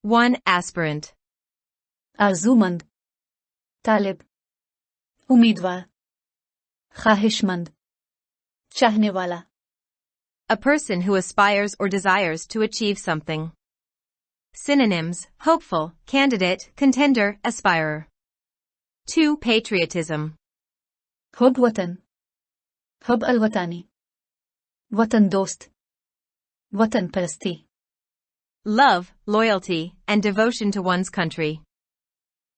1 aspirant. Arjumand, तालिब, उम्मीदवार, ख्वाहिशमंद, चाहने वाला. A person who aspires or desires to achieve something. Synonyms: hopeful, candidate, contender, aspirer. 2 patriotism. Hub वतन, hub अलवतानी, वतन दोस्त, वतन परस्ती. Love, loyalty, and devotion to one's country.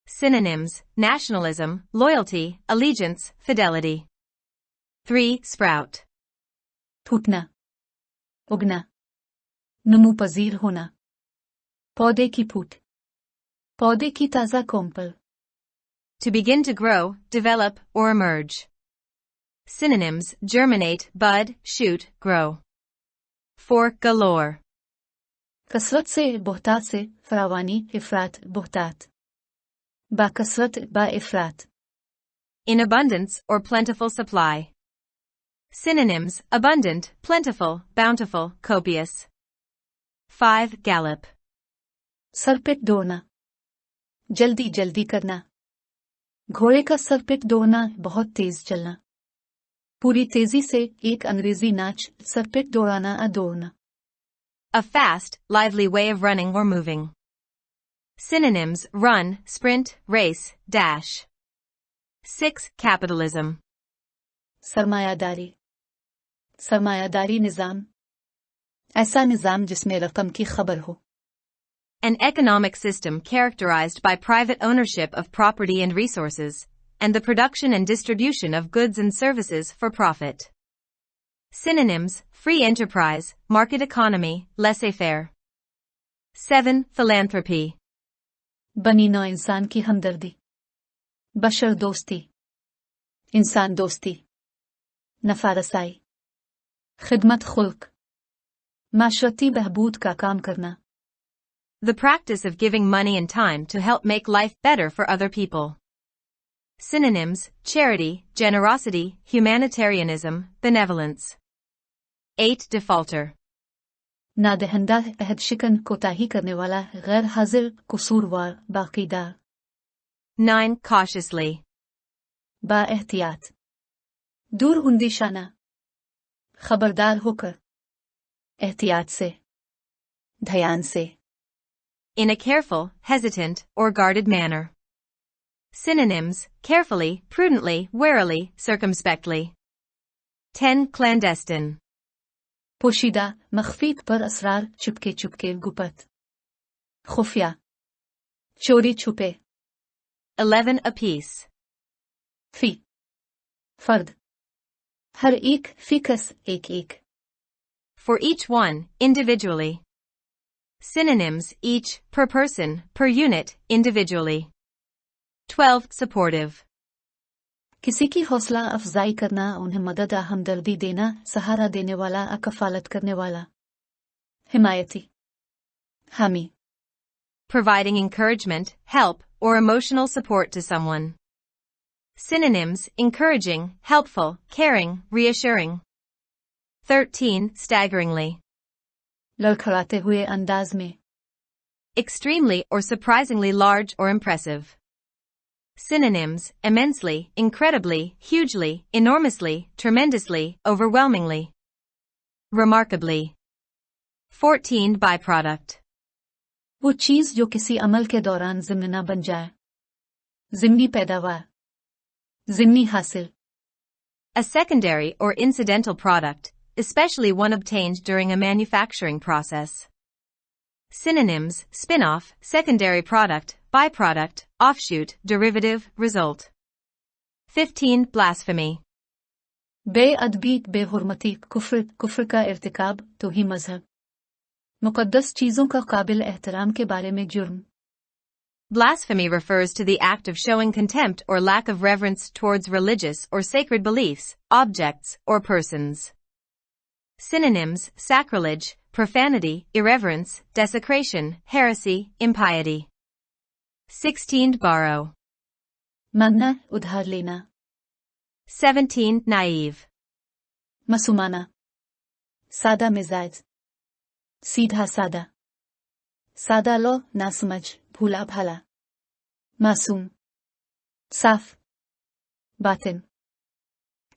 Synonyms: nationalism, loyalty, allegiance, fidelity. 3 sprout. फूटना, उगना, नमू पजीर होना, पौधे की फूट, पौधे की ताजा कोमल. To begin to grow, develop, or emerge. Synonyms: germinate, bud, shoot, grow. 4 galore. कसरत से बोहतात से फरावानी इफरात बोहतात. बाकसरत बा इफरात. In abundance or plentiful supply. Synonyms: abundant, plentiful, bountiful, copious. 5 gallop. Sir पे दौड़ना, जल्दी जल्दी करना. घोड़े का सर पे दौड़ना बहुत तेज चलना. पूरी तेजी से एक अंग्रेजी नाच सर पे दौड़ाना आ दौड़ना. A fast, lively way of running or moving. Synonyms: run, sprint, race, dash. 6 capitalism. सरमायादारी, सरमायादारी निज़ाम, ऐसा निज़ाम जिसमें रकम की खबर हो. An economic system characterized by private ownership of property and resources, and the production and distribution of goods and services for profit. Synonyms: free enterprise, market economy, laissez-faire. 7 philanthropy. बनी नौ इंसान की हमदर्दी, बशर दोस्ती, इंसान दोस्ती, नफारसाई, खिदमत खुल्क, माशरती बहबूद का काम करना. The practice of giving money and time to help make life better for other people. Synonyms: charity, generosity, humanitarianism, benevolence. 8 defaulter. नादहंदा अहद शिकन कोताही करने वाला गैर हाजिर कसूरवार बाकीदार. 9 cautiously. बा एहतियात, दूर अंदेशाना, खबरदार होकर, एहतियात से, ध्यान से. In a careful, hesitant, or guarded manner. Synonyms: carefully, prudently, warily, circumspectly. 10 clandestine. पोशीदा, मख्फीत पर असरार चुपके चुपके गुपत. खुफिया, चोरी छुपे. 11 apiece. फी, फर्द, हर एक फीकस एक एक. For each one, individually. Synonyms: each, per person, per unit, individually. 12 supportive. किसी की हौसला अफजाई करना, उन्हें मदद हमदर्दी देना, सहारा देने वाला, कफालत करने वाला. हिमायती, हामी. Providing encouragement, help, or emotional support to someone. Synonyms: encouraging, helpful, caring, reassuring. 13 staggeringly. लड़खड़ाते हुए अंदाज में. Extremely or surprisingly large or impressive. Synonyms: immensely, incredibly, hugely, enormously, tremendously, overwhelmingly. Remarkably. 14 byproduct. वो चीज जो किसी अमल के दौरान ज़िम्नी न बन जाए. ज़िम्नी पैदावार, ज़िम्नी हासिल. A secondary or incidental product, especially one obtained during a manufacturing process. Synonyms: spin-off, secondary product, byproduct, offshoot, derivative, result. 15 blasphemy. बेअदबी, बेहुरमती, कुफ्र, कुफ्र का इर्तिकाब, तौहीन मजहब. मुक़द्दस चीज़ों का काबिल एहतराम के बारे में जुर्म. Blasphemy refers to the act of showing contempt or lack of reverence towards religious or sacred beliefs, objects, or persons. Synonyms: sacrilege, profanity, irreverence, desecration, heresy, impiety. 16 borrow. मांगना, उधार लेना. 17 naive. मसूमाना, सादा मिजाज, सीधा सादा. सादा लो नासमझ भूला भाला मासूम साफ बातिन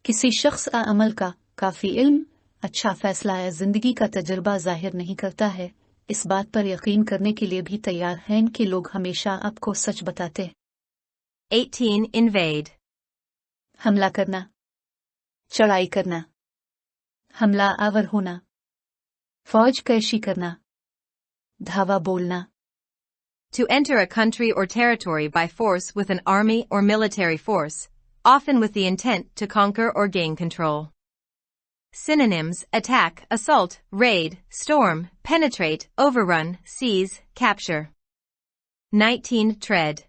किसी शख्स का अमल का काफी इल्म अच्छा फैसला या जिंदगी का तजुर्बा जाहिर नहीं करता है, इस बात पर यकीन करने के लिए भी तैयार हैं कि लोग हमेशा आपको सच बताते। 18. Invade. हमला करना, चढ़ाई करना, हमला आवर होना, फौज कैशी करना, धावा बोलना। To enter a country or territory by force with an army or military force, often with the intent to conquer or gain control. Synonyms: attack, assault, raid, storm, penetrate, overrun, seize, capture. 19. Tread.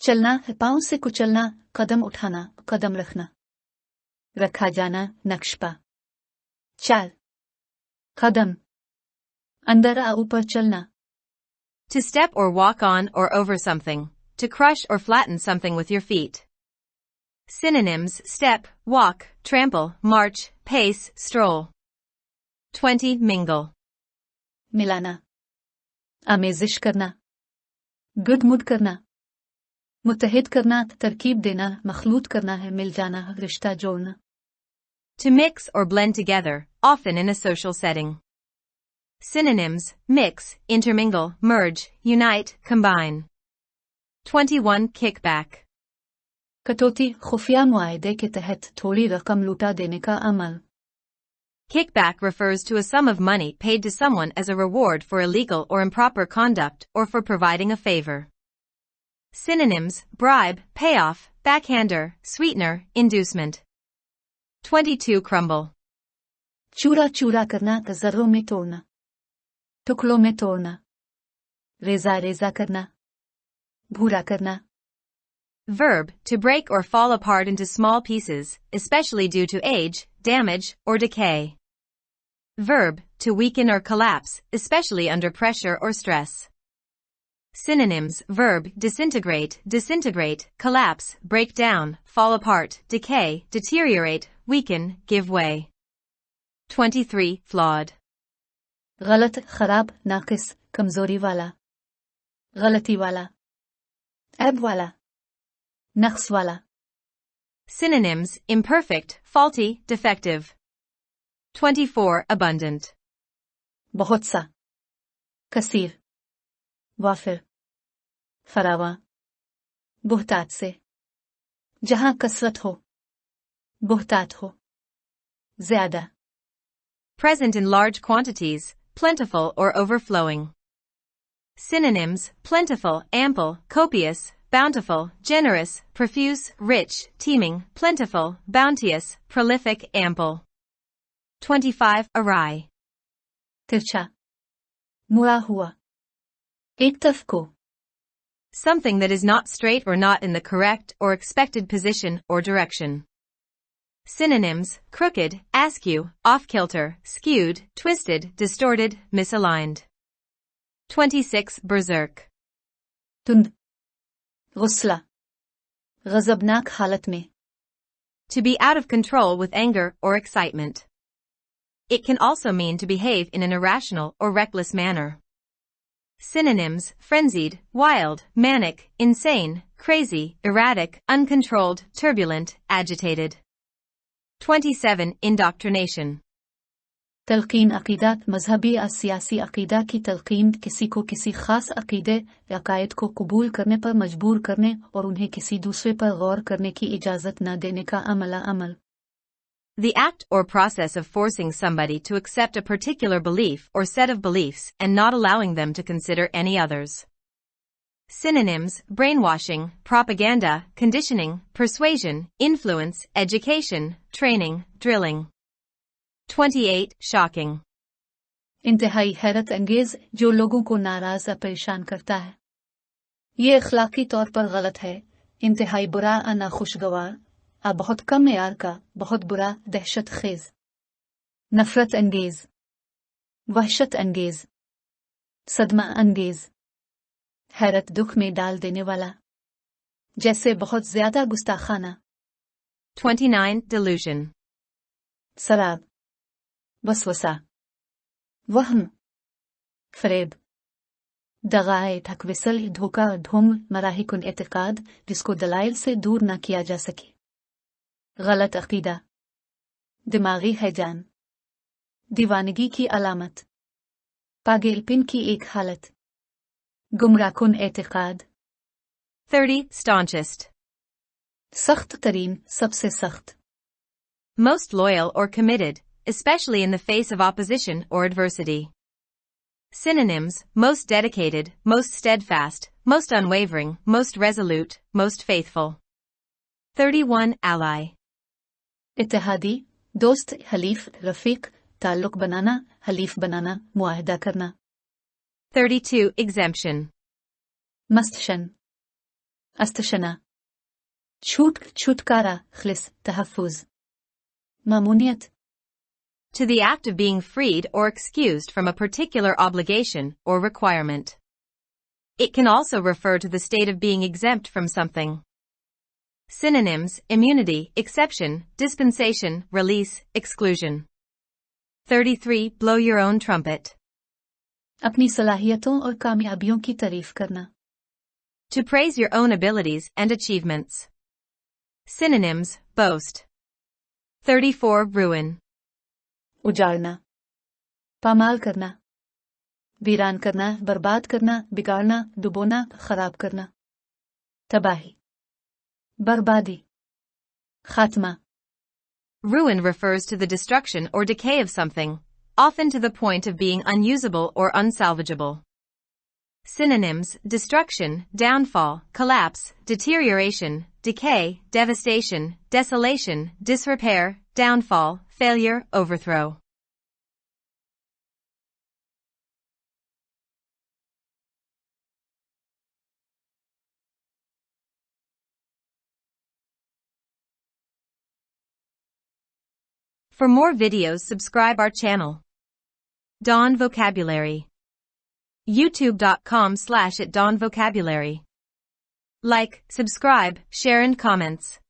चलना है पांव से कुचलना, कदम उठाना, कदम रखना, रखा जाना, नक्शपा, चाल, कदम, अंदर आ ऊपर चलना। To step or walk on or over something. To crush or flatten something with your feet. Synonyms: step, walk, trample, march, pace, stroll. 20. Mingle. मिलाना, आमेजिश करना, गुदमुद करना, मुत्तहिद करना, तरकीब देना, मखलूत करना है, मिल जाना, रिश्ता जोड़ना। To mix or blend together, often in a social setting. Synonyms: mix, intermingle, merge, unite, combine. 21. Kickback. कटौती खुफिया मुआहदे के तहत थोड़ी रकम लुटा देने का अमल। Kickback refers to a sum of money paid to someone as a reward for illegal or improper conduct or for providing a favor. Synonyms: bribe, payoff, backhander, sweetener, inducement. 22. Crumble. चूरा चूरा करना, जर्रों में तोड़ना, टुकड़ों में तोड़ना, रेजा रेजा करना, भूरा करना। Verb: to break or fall apart into small pieces, especially due to age, damage, or decay. Verb: to weaken or collapse, especially under pressure or stress. Synonyms: verb: disintegrate, disintegrate, collapse, break down, fall apart, decay, deteriorate, weaken, give way. 23. Flawed. गलत, खराब, नाकिस, कमजोरी वाला, गलती वाला, ऐब वाला, नक्स वाला। Synonyms: imperfect, faulty, defective. 24. Abundant. बहुत सा, कसीर, वाफिर, फरावा, बुहतात से, जहां कसरत हो, बुहतात हो, ज्यादा। Present in large quantities, plentiful or overflowing. Synonyms: plentiful, ample, copious, bountiful, generous, profuse, rich, teeming, plentiful, bounteous, prolific, ample. 25. Awry. तिरछा, मुड़ा हुआ, एक तरफ को। Something that is not straight or not in the correct or expected position or direction. Synonyms: crooked, askew, off-kilter, skewed, twisted, distorted, misaligned. 26. Berserk. तुंद, गुस्ला, गजबनाक हालत में। To be out of control with anger or excitement. It can also mean to behave in an irrational or reckless manner. Synonyms: frenzied, wild, manic, insane, crazy, erratic, uncontrolled, turbulent, agitated. 27. Indoctrination. तलकीन अकीदात मजहबी या सियासी अकीदा की तलकीन किसी को किसी खास अकीदे या कायद को कबूल करने पर मजबूर करने और उन्हें किसी दूसरे पर गौर करने की इजाजत न देने का अमल। The act or process of forcing somebody to accept a particular belief or set of beliefs and not allowing them to consider any others. Synonyms: brainwashing, propaganda, conditioning, persuasion, influence, education, training, drilling. 28. Shocking. इंतहाई हैरत अंगेज, जो लोगों को नाराज या परेशान करता है। ये अखलाकी तौर पर गलत है, इंतहाई बुरा या नाखुशगवार, आ बहुत कम मेयार का, बहुत बुरा, दहशत खेज, नफरत अंगेज, वहशत अंगेज, सदमा अंगेज, हैरत दुख में डाल देने वाला, जैसे बहुत ज्यादा गुस्ताखाना। 29. Delusion. शराब, वसवसा, वहम, फरेब। दगाए ठकविसल धोखा ढोंग मराहिकुन एतकाद जिसको दलाइल से दूर न किया जा सके। गलत अकीदा, दिमागी हैजान, दीवानगी की अलामत, पागलपन की एक हालत, गुमराहकुन एतकाद। 30. Staunchest. सख्त तरीन, सबसे सख्त। Most loyal or committed, especially in the face of opposition or adversity. Synonyms: most dedicated, most steadfast, most unwavering, most resolute, most faithful. 31. Ally. इत्तेहादी, दोस्त, हलीफ, रफीक, ताल्लुक बनाना, हलीफ बनाना, मुआहदा करना। 32. Exemption. मस्तशन, अस्तशना, छूट, छुटकारा, खलिस, तहफ़्फ़ुज़। मामूनियत, To the act of being freed or excused from a particular obligation or requirement. It can also refer to the state of being exempt from something. Synonyms: immunity, exception, dispensation, release, exclusion. 33. Blow your own trumpet. अपनी सलाहियतों और कामयाबियों की तारीफ करना। To praise your own abilities and achievements. Synonyms: boast. 34. Ruin. उजाड़ना, पामाल करना, वीरान करना, बर्बाद करना, बिगाड़ना, डुबोना, खराब करना। तबाही, बर्बादी, खात्मा। Ruin refers to the destruction or decay of something, often to the point of being unusable or unsalvageable. Synonyms: destruction, downfall, collapse, deterioration, decay, devastation, desolation, disrepair, downfall, failure, overthrow. For more videos, subscribe our channel. Dawn Vocabulary. youtube.com/@dawnvocabulary. Like, subscribe, share and comments.